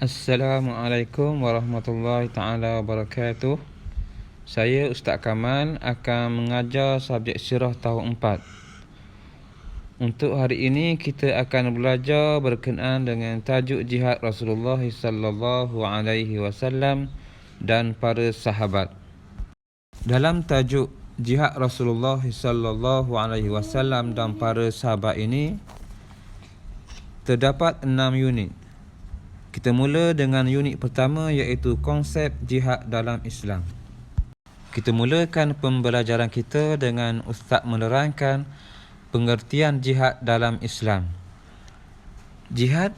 Assalamualaikum warahmatullahi taala wabarakatuh. Saya Ustaz Kamal akan mengajar subjek sirah tahun 4. Untuk hari ini kita akan belajar berkenaan dengan tajuk jihad Rasulullah sallallahu alaihi wasallam dan para sahabat. Dalam tajuk jihad Rasulullah sallallahu alaihi wasallam dan para sahabat ini terdapat 6 unit. Kita mula dengan unit pertama, iaitu konsep jihad dalam Islam. Kita mulakan pembelajaran kita dengan Ustaz menerangkan pengertian jihad dalam Islam. Jihad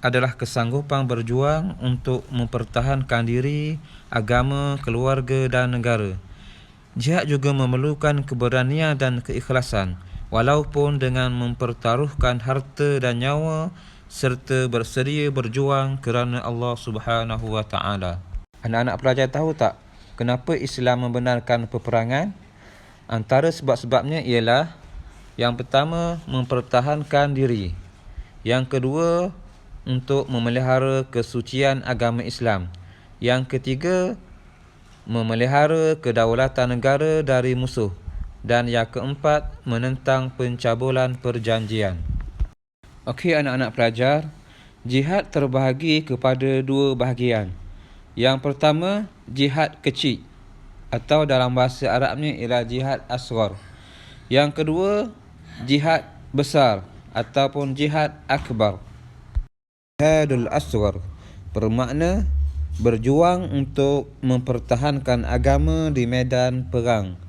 adalah kesanggupan berjuang untuk mempertahankan diri, agama, keluarga dan negara. Jihad juga memerlukan keberanian dan keikhlasan, walaupun dengan mempertaruhkan harta dan nyawa serta bersedia berjuang kerana Allah Subhanahu wa taala. Anak-anak pelajar tahu tak kenapa Islam membenarkan peperangan? Antara sebab-sebabnya ialah yang pertama, mempertahankan diri. Yang kedua, untuk memelihara kesucian agama Islam. Yang ketiga, memelihara kedaulatan negara dari musuh. Dan yang keempat, menentang pencabulan perjanjian. Okey anak-anak pelajar, jihad terbahagi kepada dua bahagian. Yang pertama, jihad kecil atau dalam bahasa Arabnya ialah jihad asghar. Yang kedua, jihad besar ataupun jihad akbar. Jihadul asghar bermakna berjuang untuk mempertahankan agama di medan perang,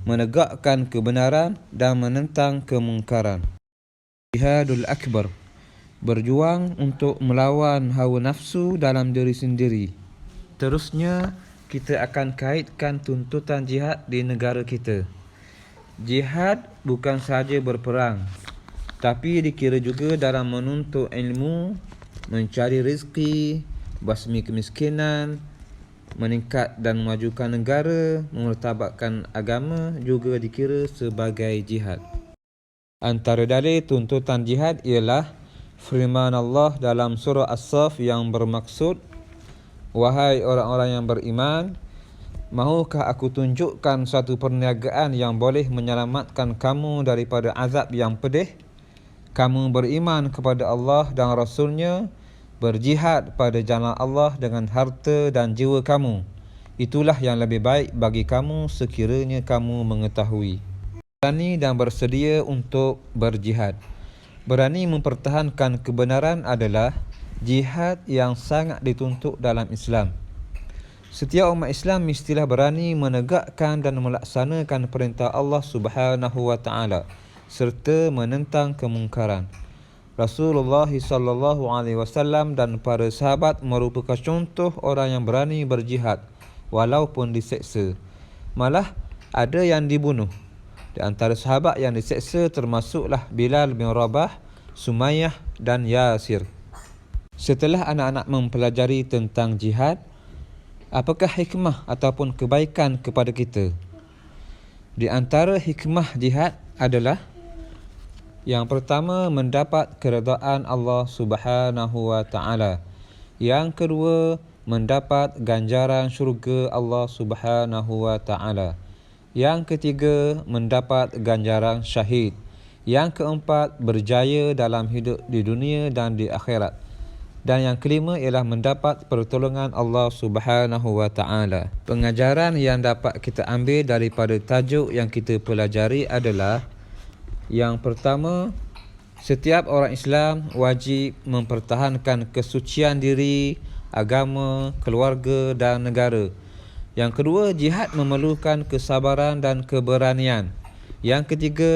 menegakkan kebenaran dan menentang kemungkaran. Jihadul akbar berjuang untuk melawan hawa nafsu dalam diri sendiri. Terusnya, kita akan kaitkan tuntutan jihad di negara kita. Jihad bukan sahaja berperang, tapi dikira juga dalam menuntut ilmu, mencari rezeki, basmi kemiskinan, meningkat dan memajukan negara, memertabatkan agama juga dikira sebagai jihad. Antara dalil tuntutan jihad ialah firman Allah dalam surah As-Saff yang bermaksud, "Wahai orang-orang yang beriman, mahukah aku tunjukkan suatu perniagaan yang boleh menyelamatkan kamu daripada azab yang pedih? Kamu beriman kepada Allah dan Rasul-Nya, berjihad pada jalan Allah dengan harta dan jiwa kamu. Itulah yang lebih baik bagi kamu sekiranya kamu mengetahui." Berani dan bersedia untuk berjihad. Berani mempertahankan kebenaran adalah jihad yang sangat dituntut dalam Islam. Setiap umat Islam mestilah berani menegakkan dan melaksanakan perintah Allah Subhanahu wa taala serta menentang kemungkaran. Rasulullah sallallahu alaihi wasallam dan para sahabat merupakan contoh orang yang berani berjihad walaupun diseksa. Malah ada yang dibunuh. Di antara sahabat yang diseksa termasuklah Bilal bin Rabah, Sumayyah dan Yasir. Setelah anak-anak mempelajari tentang jihad, apakah hikmah ataupun kebaikan kepada kita? Di antara hikmah jihad adalah yang pertama, mendapat keredaan Allah Subhanahu wa taala. Yang kedua, mendapat ganjaran syurga Allah Subhanahu wa taala. Yang ketiga, mendapat ganjaran syahid. Yang keempat, berjaya dalam hidup di dunia dan di akhirat. Dan yang kelima ialah mendapat pertolongan Allah Subhanahu wa taala. Pengajaran yang dapat kita ambil daripada tajuk yang kita pelajari adalah yang pertama, setiap orang Islam wajib mempertahankan kesucian diri, agama, keluarga dan negara. Yang kedua, jihad memerlukan kesabaran dan keberanian. Yang ketiga,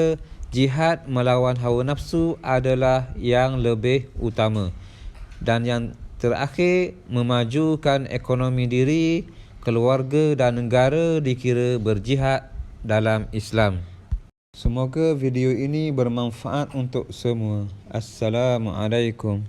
jihad melawan hawa nafsu adalah yang lebih utama. Dan yang terakhir, memajukan ekonomi diri, keluarga dan negara dikira berjihad dalam Islam. Semoga video ini bermanfaat untuk semua. Assalamualaikum.